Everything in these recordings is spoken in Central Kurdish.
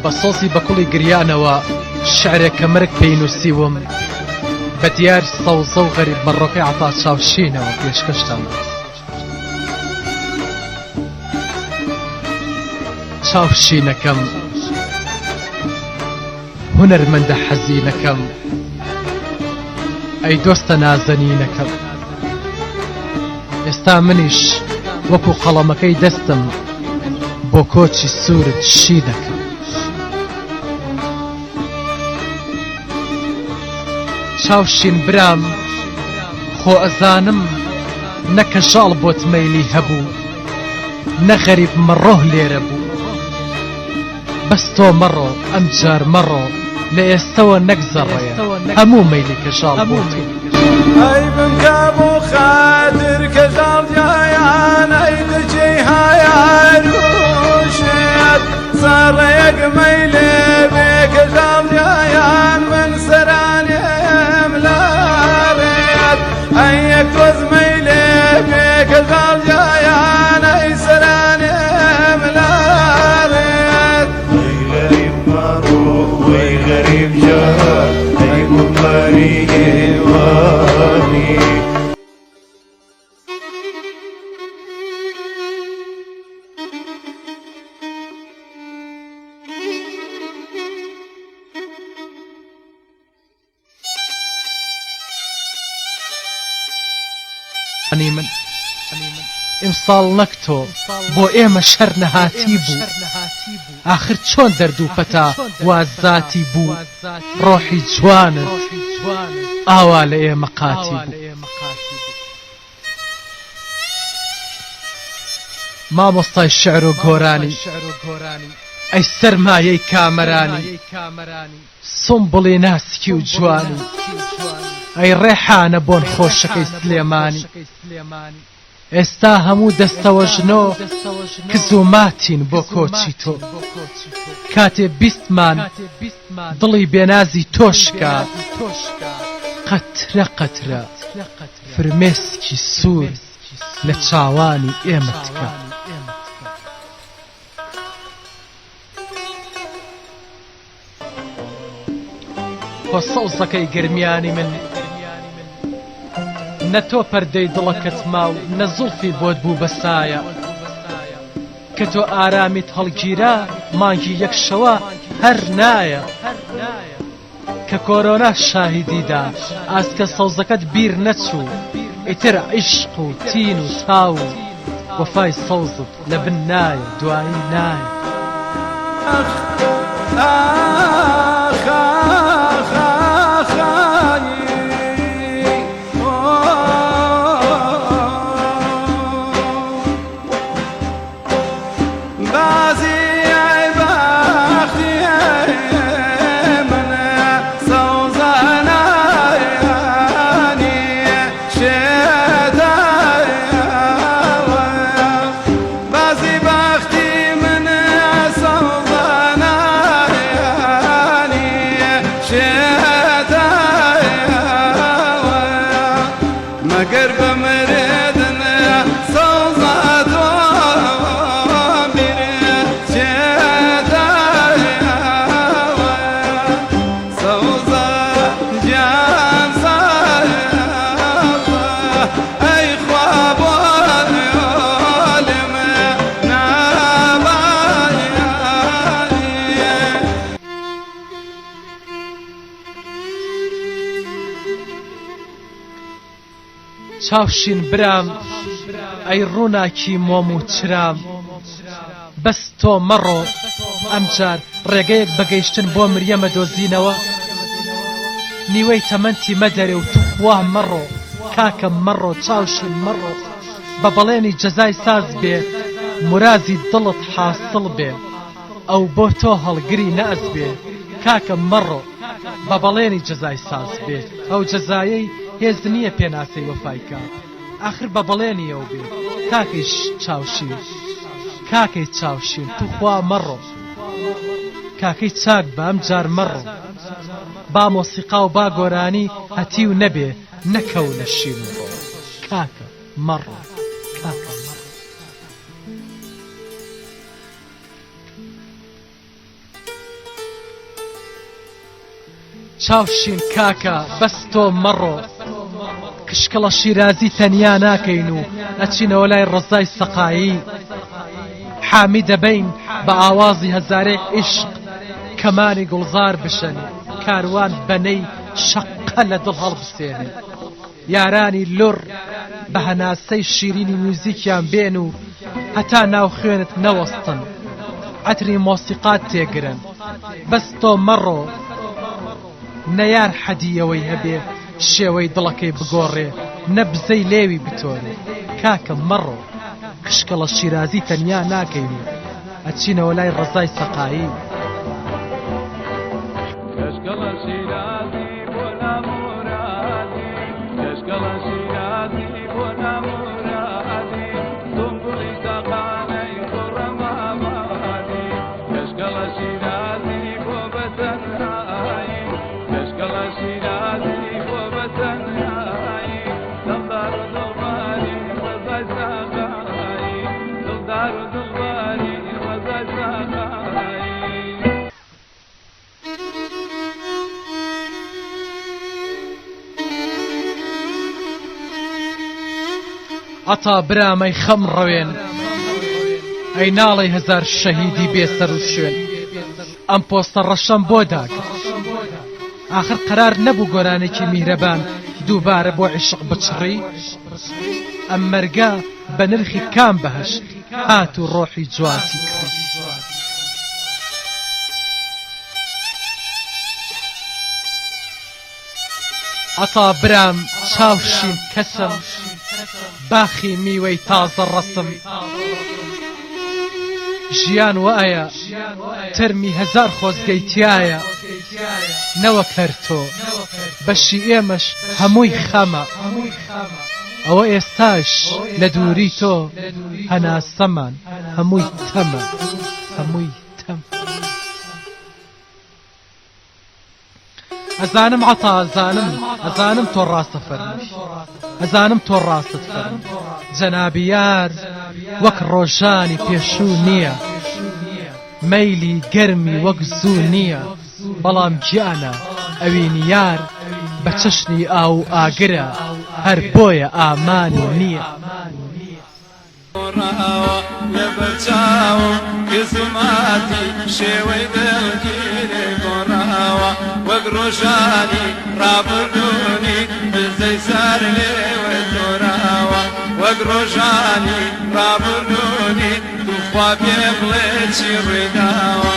بەسۆزی بەکوڵی گریانەوە شعرێکە مرگ پێی نووسیوم بە دیار سەوزە و غەریب بەڕۆکەی عەتا چاوشینەوە پێشکەشتم چاوشینەکەم هونەرمەندە حەزینەکەم ئەی دۆستە نازەنینەکەم ئێستا منیش وەکو قەڵەمەکەی دەستم بۆ کۆچی سوورت شی دەکەم چاوشین برام خۆ ئەزانم نەکە ژاڵ بۆت مەیلی هەبوو نە غەریب مەڕۆ لێرە بوو بەس تۆ مەڕۆ ئەمجار مەڕۆ لە ئێستەوە نەگزەڕێە هەموو مەیلی کە ژاڵ بۆت ئەی بمکە بۆ خاتر کە ژاڵ جایان ئەی دەچەی هایان وشێت سەڕێک مەیلێ بێ کە ژاڵ جایان من سەرانێم لارێت ئەی یەک تۆز مەیلێ بێ کە ژاڵ جایان ئەی سەرانێم لارێت وەی غەریب مەڕۆ وەی غەریب جار ئەی بمەری ئێوانی من ئیمساڵ نەک تۆ بۆ ئێمە شەر نەهاتی بوو ئاخر چۆن دەرد و پەتا وازاتی بوو ڕۆحی جوانت ئاوا لە ئێمە قاتی بوو مامۆستای شعر و گۆرانی ئەی سەرمایەی کامەرانی سومبڵی ناسکی و جوانی ئەی ڕێحانە بۆن خۆشەکەی سلێمانی ئێستا هەموو دەستەوە ژنۆ کز و ماتین بۆ کۆچی تۆ کاتێ بیستمان دڵی بێنازی تۆشکا قەترە قەترە فرمێسکی سوور لە چاوانی ئێمەتکە خۆ سەوزەکەی گرمیانی من نە تۆ پەردەی دڵەکەت ماو نە زوڵفی بۆت بوو بەسایە کە تۆ ئارامیت هەڵگیرا مانگی یەک شەوە هەر نایە کە کۆرۆنا شاهیدیدا ئاسکە سەوزەکەت بیر نەچوو ئیتر عیشق و تین و تاو و وەفای سەوزت لە بن نایە دوایی نایە مگر بمردن سوزات و میره چدای سوزات جان سایه ای خواب علم نبایی چاوشین برام ئەی ڕووناکی مۆم و چرام بەس تۆ مەڕۆ ئەمجار ڕێگەیەک بەگەیشتن بۆ مریەمە دۆزینەوە نیوەی تەمەنتی مەدەرێ و توخوا مەڕۆ کاکە مەڕۆ چاوشین مەڕۆ بە بەڵێنی جەزای ساز بێ مرازی دڵت حاصڵ بێ ئەو بۆ تۆ هەڵگری نەئەز بێ کاکە مەڕۆ بە بەڵێنی جەزای ساز بێ ئەو جەزایەی هێز نییە پێناسەی وەفایکە ئاخر بە بەڵێنیەوە بێ کاکەیش چاوشین کاکەی چاوشین توخوا مەڕۆ کاکەی چاک بە ئەمجار مەڕۆ با مۆسیقا و با گۆرانی هەتی و نەبێ نەکەو لە شین و ڕۆ کاکە مەڕۆ کاکە مەڕۆ چاوشین کاکە بەس تۆ مەڕۆ کشکڵە شیرازی تەنیا ناکەین و ئەچینەوە لای ڕزای سەقایی حامی دەبین بە ئاوازی هەزارێک عیشق کەمانی گوڵزار بشەن کاروان بەنەی شەقە لە دڵ هەڵبسێنێ یارانی لور بە هەناسەی شیرینی موزیکیان بێن و هەتا ناو خوێنت نەوەستن عەتری مۆسیقات تێگرن بەس تۆ مەڕۆ نەیار حەدیەوەی هەبێ شێوەی دڵەکەی بگۆڕێ نەبزەی لێوی بتۆرێ کاکە مەڕۆ کشکڵە شیرازی تەنیا ناکەین و ئەچینەوە لای ڕزای سەقایی کشکڵە شیرازی بۆ نامورادی کشکڵە شیرازی بۆ نامورادی دنبوڵی سەقانەی کوڕەمامادی کشکڵە شیرازی بۆ بەتەنهایی کشکڵە شیرازی بۆ بەتەنهایی دڵدار و دڵباری ڕزای سەقایی دڵدار و دڵباری ڕزای سەقایی عەتا برامەی خەم ڕەوێن ئەی ناڵەی هەزار شەهیدی بێسەر و شوێن ئەم پۆستە ڕەشەم بۆ داکرد ئاخر قەرار نەبوو گۆرانێکی میهرەبان دووبارە بۆ عیشق بچڕی ئەم مەرگە بە نرخی کام بەهەشت هات و ڕۆحی جواتی کڕی عەتا برام چاوشین کەسم باخی میوەی تازە ڕەسم ژیان وایە تەرمی هەزار خۆزگەی تایە نەوەک هەر تۆ بەشی ئێمەش هەمووی خەمە ئەوە ئێستاش لە دووری تۆ هەناسەمان هەمووی تەمە هەمووی تەم ئەزانم عەتا ئەزانم تۆ ڕاستە فەرمی ئەزانم تۆ ڕاستت فەرمی جەنابی یار وەک ڕۆژانی پێشوو نییە مەیلی گەرمی وەک زوو نییە بەڵام گیانە ئەوینی یار بە چەشنی ئاو ئاگرە هەر بۆیە ئامانی نییە لەبەرچاوە گزماتی شێوەی دڵگیرێ گۆڕاوە وەک ڕۆژانی ڕابردوونی بزەی سار لێوە تۆراوە وەک ڕۆژانی ڕابردوونی توخوا پێ بڵێ چی ڕێداوە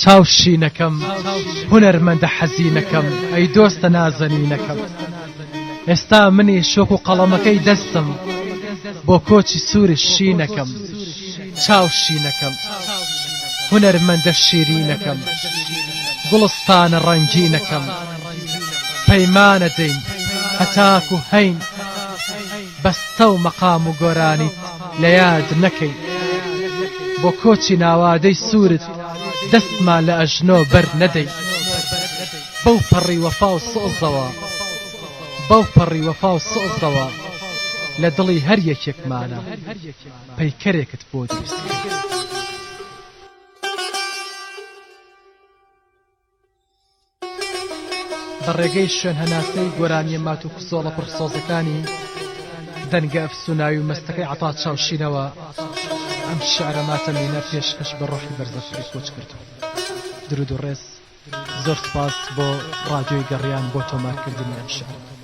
چاوشینەکەم هونەرمەندە حەزینەکەم ئەی دۆستە نازەنینەکەم ئێستا منی شۆک و قەڵەمەکەی دەستم بۆ کۆچی سوورش شینەکەم چاوشینەکەم هونەرمەندە شیرینەکەم گوڵستانە ڕەنگینەکەم پەیمانە دەین هەتاک و هەین بەستە و مەقام و گۆرانیت لە یاد نەکەی بۆ کۆچی ناوادەی سوورت دەستمان لە ئەژنۆ بەر نەدەی بەو پەڕی وەفا و سۆزەوە بەو پەڕی وەفا و سۆزەوە لە دڵی هەر یەکێکمانە پەیکەرێکت بۆ دروست بە ڕێگەی شوێن هەناسەی گۆرانیە مات و کسۆڵە پڕسۆزەکانی دەنگە ئەفسوناوی و مەستەکەی عەتا چاوشینەوە ئەم شعرە ماتەمینە پێشکەش بە ڕۆحی بەرزەفری کۆچ کردو درود و ڕێز زۆر سپاس بۆ ڕادیۆی گەڕیان بۆ تۆمارکردنی ئەم شعرە